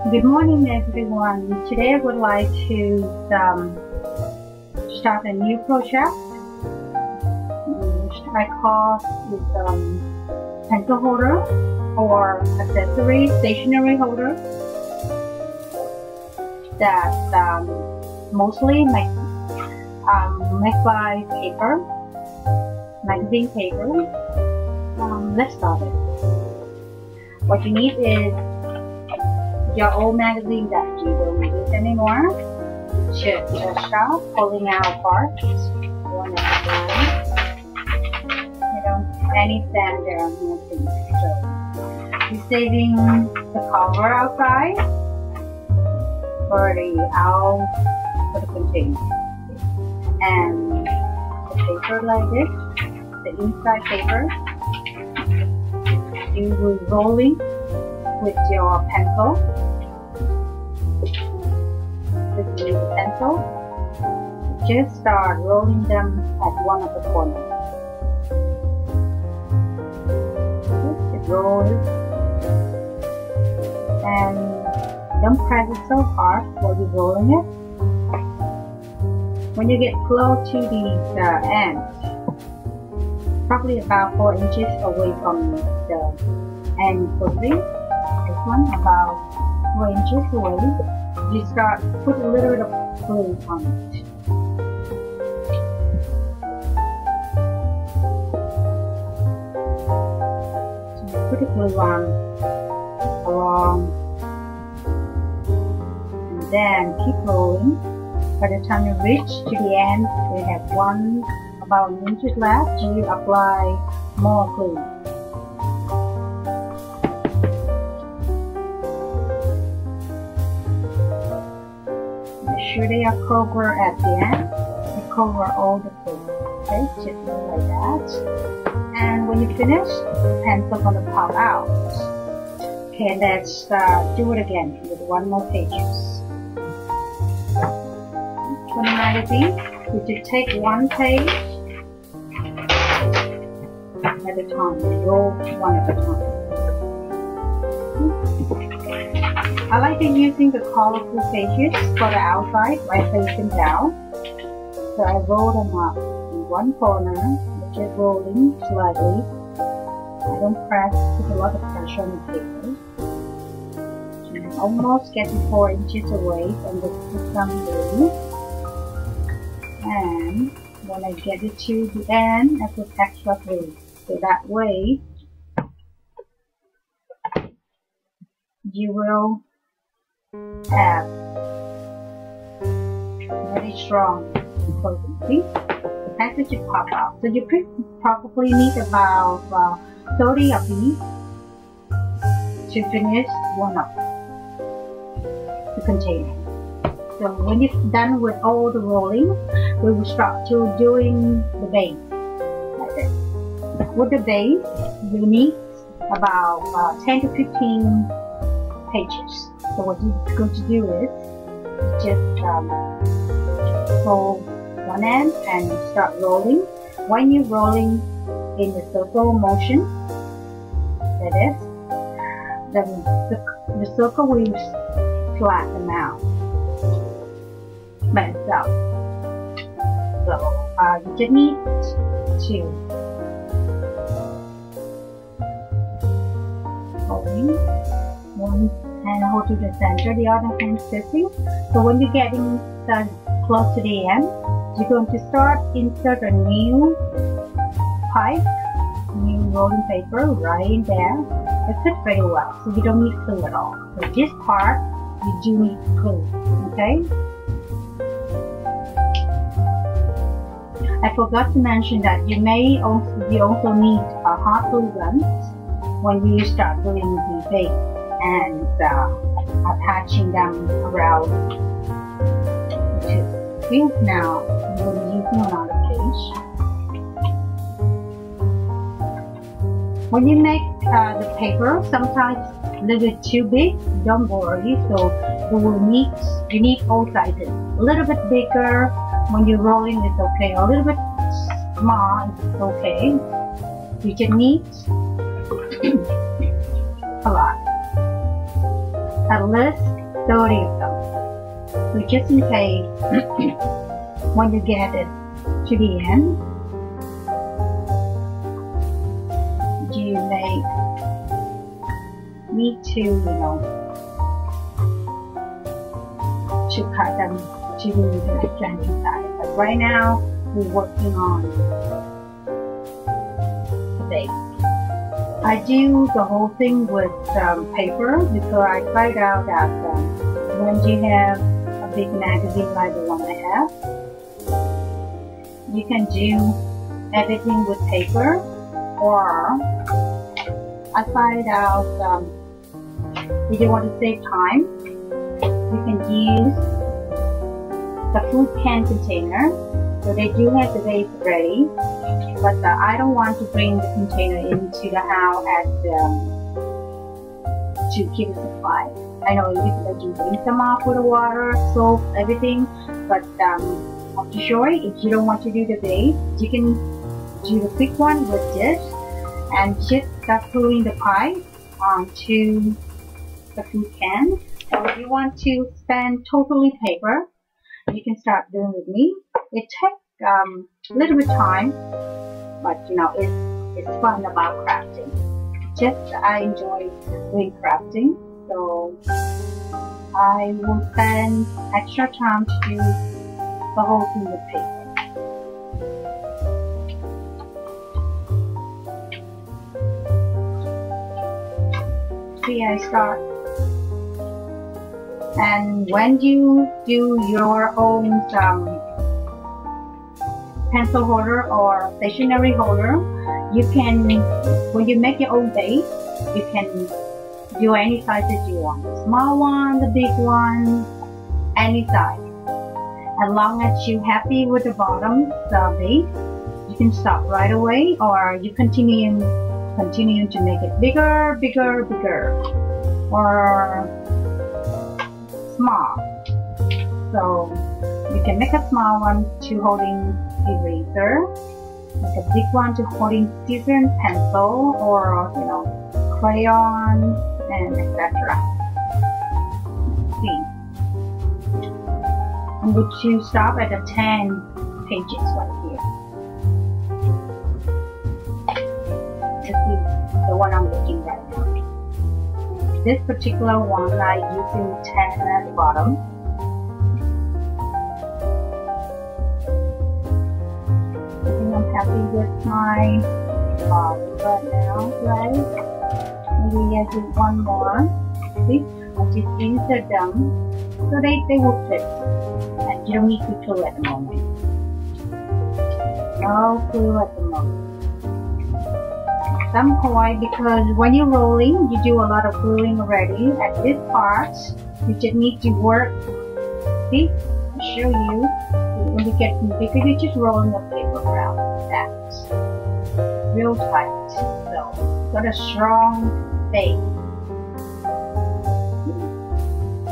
Good morning, everyone. Today I would like to start a new project, which I call pencil holder or accessory stationery holder that mostly make by paper, magazine paper. Let's start it. What you need is your old magazine that you don't use anymore. Should start pulling out parts one at a time. You don't any sander or nothing. So you're saving the cover outside for the container, and the paper like this, the inside paper. You will rolling with your pencil. With the pencil, just start rolling them at one of the corners. Just roll it, and don't press it so hard while you're rolling it. When you get close to the end, probably about 4 inches away from the end closing, this one about 4 inches away, you start put a little bit of glue on it. So put the glue on along, and then keep rolling. By the time you reach to the end, we have about 1 inch left. You apply more glue. Sure they are covered at the end. You cover all the glue. Okay, just like that. And when you finish, the pencil gonna pop out. Okay, let's do it again with one more pages. For the magazine, you just take one page at a time. Roll one at a time. I like using the colorful pages for the outside by facing down. So I roll them up in one corner, just rolling slightly. I don't put a lot of pressure on the paper. And almost getting 4 inches away from the system glue. And when I get it to the end, I put extra glue. So that way, you will have very strong clothing. See? The package will pop out. So you probably need about 30 of these to finish one of the container. So when you're done with all the rolling, we will start to doing the base like this. With the base, we need about 10 to 15 pages. So what you're going to do is just hold one end and start rolling. When you're rolling in the circle motion, that is, the circle will flatten out by itself. So you just need to holding one hand hold to the center, the other hand pressing. So when you're getting close to the end, you're going to start insert a new pipe, new rolling paper right in there. It fits very well, so you don't need glue at all. So this part, you do need glue, okay? I forgot to mention that you also need a hot glue gun when you start doing the base and attaching them around the tube. Now I'm going to use another page. When you make the paper, sometimes a little bit too big, don't worry. So you need all sizes. A little bit bigger when you're rolling is okay. A little bit small is okay. You just need a lot. At least 30 of them. So just in case when you get it to the end, you may need to, to cut them to the planting side. But right now, we're working on the base. I do the whole thing with paper because I find out that when you have a big magazine like the one I have, you can do everything with paper, or I find out if you want to save time, you can use the food can container. So they do have the base ready, but I don't want to bring the container into the house to keep it supplied. I know you rinse them off with the water, soap, everything, but I'm sure if you don't want to do the base, you can do the quick one with this and just start gluing the pie onto the food can. So if you want to spend totally paper, you can start doing with me. It takes a little bit time, but it's fun about crafting. Just I enjoy doing crafting, so I will spend extra time to do the whole thing with paper. See, I start. And when you do your own pencil holder or stationery holder, you can, when you make your own base, you can do any sizes you want. The small one, the big one, any size. As long as you're happy with the bottom, the base, you can stop right away, or you continue to make it bigger, bigger, bigger, or small. So you can make a small one to holding eraser, make a big one to holding scissors and pencil, or crayon, and etc. See, I'm going to stop at the 10 pages right here. This is the one I'm looking right now. This particular one I using 10 at the bottom. I think I'm happy with my bottom right now, right? Maybe I do one more. See, I just insert them so they will fit, and you don't need to glue at the moment. No glue at the moment. Some point, because when you're rolling, you do a lot of gluing already. At this part, you just need to work. See, I'll show you. When you get bigger, you're just rolling the paper around like that, real tight. So, got a strong base.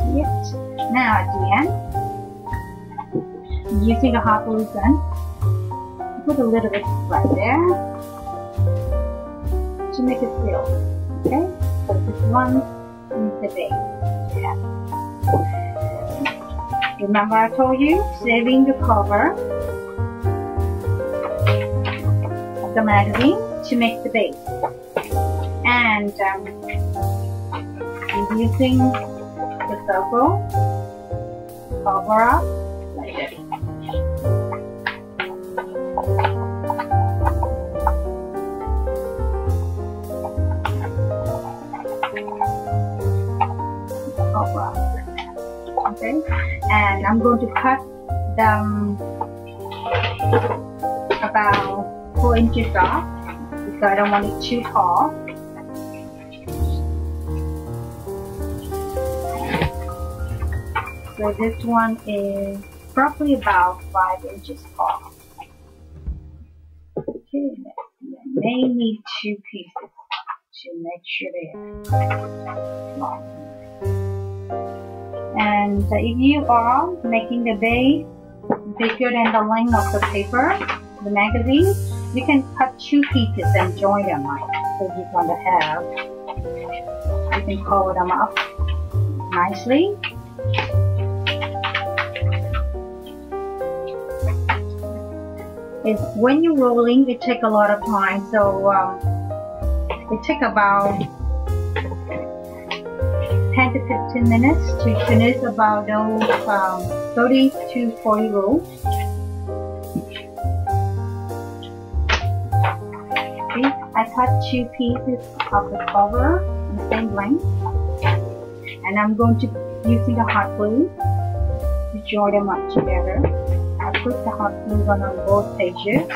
See it? Now at the end, using a hot glue gun, put a little bit right there to make it seal. Okay, so this one is the base. Yeah. Remember I told you, saving the cover of the magazine to make the base. And using the circle, cover up like this. Okay, and I'm going to cut them about 4 inches off because I don't want it too tall. So this one is probably about 5 inches tall. Okay, I may need 2 pieces. to make sure they're long. And if you are making the base bigger than the length of the paper, the magazine, you can cut 2 pieces and join them up. So you're going to have, you can cover them up nicely. When you're rolling, it takes a lot of time, so it takes about 10 to 15 minutes to finish about those 30 to 40 rolls. See, I cut 2 pieces of the cover in the same length, and I'm going to using the hot glue to join them up together. I put the hot glue on both pages,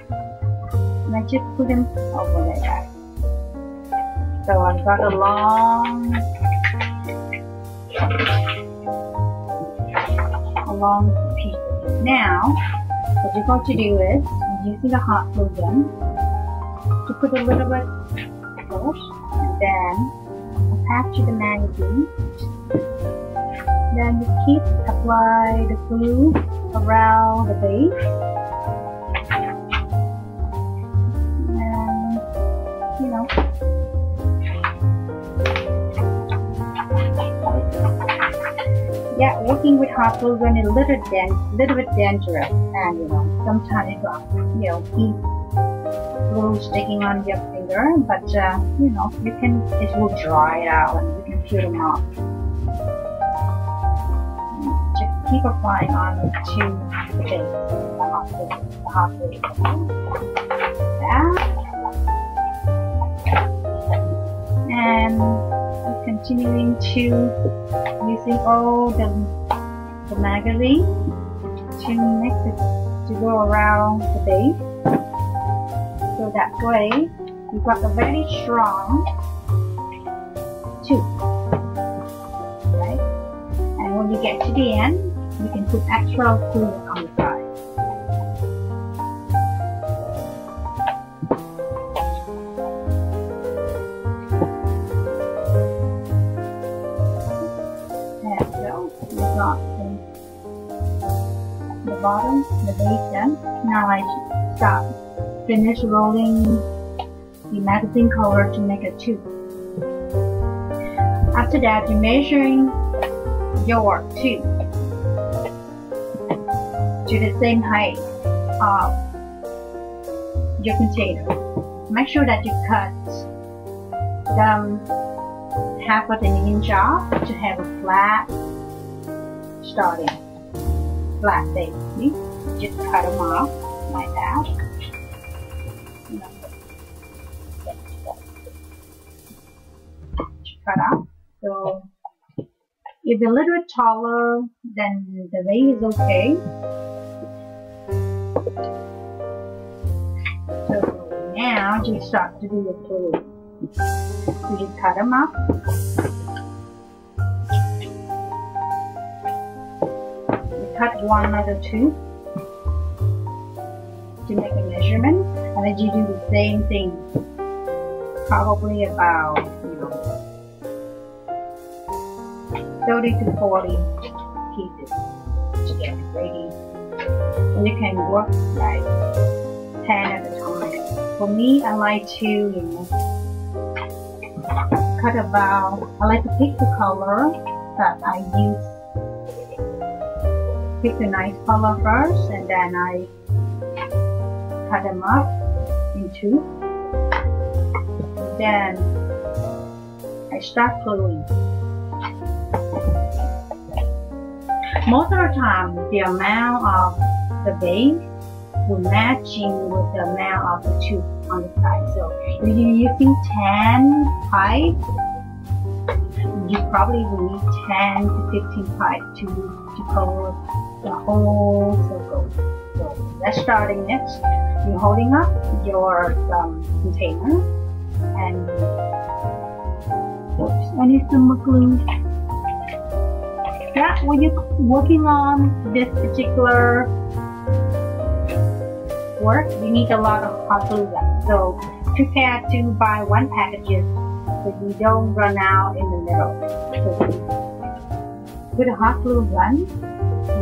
and I just put them over like that. So I've got a long piece. Now, what you're going to do is, using the hot glue gun, to put a little bit first, and then attach to the magazine. Then you keep apply the glue around the base, and you know, yeah, working with hot glue gun is a little bit dangerous, and you know, sometimes keep glue sticking on your finger, but you know, it will dry out and you can peel them off. Just keep applying on to the base, the hot glue. And continuing to using all the magazine to mix it to go around the base. So that way, you've got a very strong tube, right? And when you get to the end, you can put extra glue on the side. There we go. We've got the bottom, the base done. Now I finish rolling the magazine cover to make a tube. After that, you're measuring your tube to the same height of your container. Make sure that you cut them half of an inch off to have a flat base. See? Just cut them off like that. Cut out. So if you're a little bit taller, then the base is okay. So now just start to do your glue. So you cut them up. You cut one or two to make a measurement, and then you do the same thing. Probably about 30 to 40 pieces to get it ready. And you can work like 10 at a time. For me, I like to cut about, I like to pick the color that I use. Pick a nice color first, and then I cut them up in two. Then I start gluing. Most of the time, the amount of the base will matching with the amount of the tube on the side. So if you're using 10 pipes, you probably will need 10 to 15 pipes to cover the whole circle. So let's starting next. You're holding up your container, and I need some more glue. Yeah, when you're working on this particular work, you need a lot of hot glue gun. So prepare to buy one package so you don't run out in the middle. So put a hot glue gun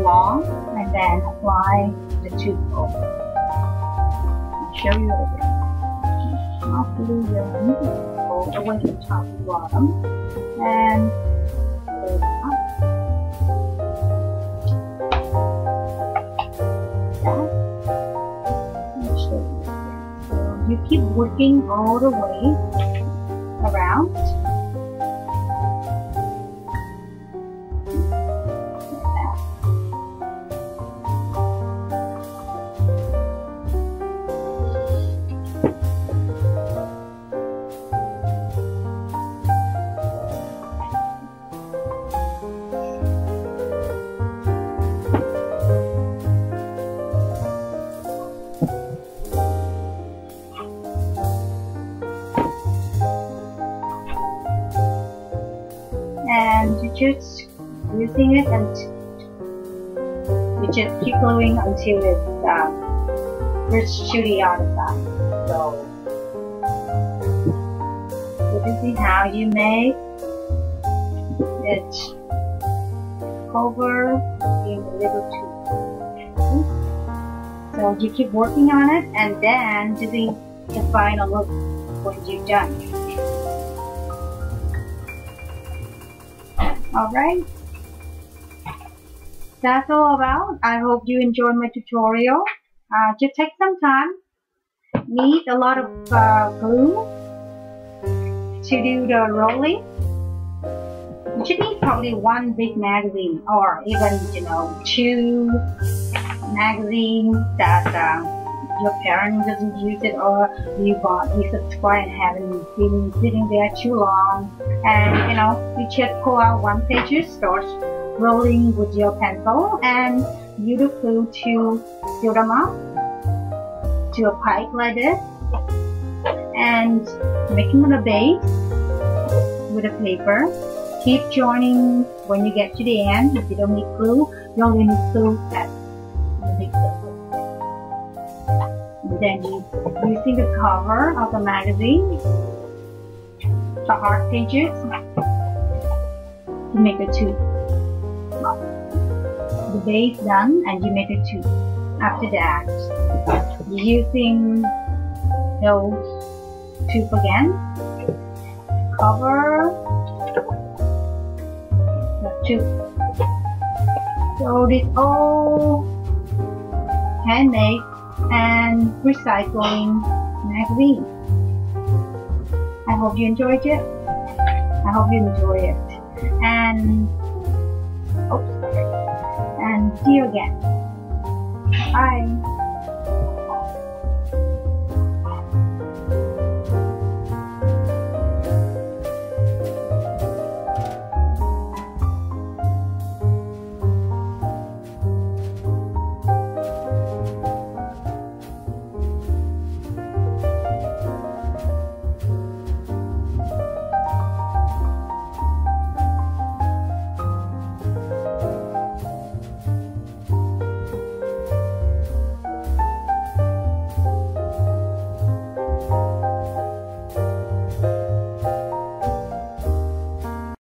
long and then apply the tube over. I'll show you again. Hot glue gun all the way to top and bottom and close up. You keep working all the way around. And you just using it and you just keep gluing until it's reached to the other side. So this is how you make it cover in a little tube. So you keep working on it and then doing the final look when you're done. Alright, that's all about. I hope you enjoyed my tutorial. Just take some time, need a lot of glue to do the rolling. You should need probably one big magazine or even, two magazines that your parents doesn't use it or you subscribe and haven't been sitting there too long, and you just pull out one page, start rolling with your pencil and use the glue to fill them up to a pipe like this and making the base with a paper. Keep joining when you get to the end. If you don't need glue, you only need glue at the big circle. Then using the cover of the magazine, the hard pages, to make a tube. The base done and you make a tube. After that, using those tube again, cover the tube. So this all handmade and recycling magazine. I hope you enjoyed it. I hope you enjoy it. And see you again. Bye.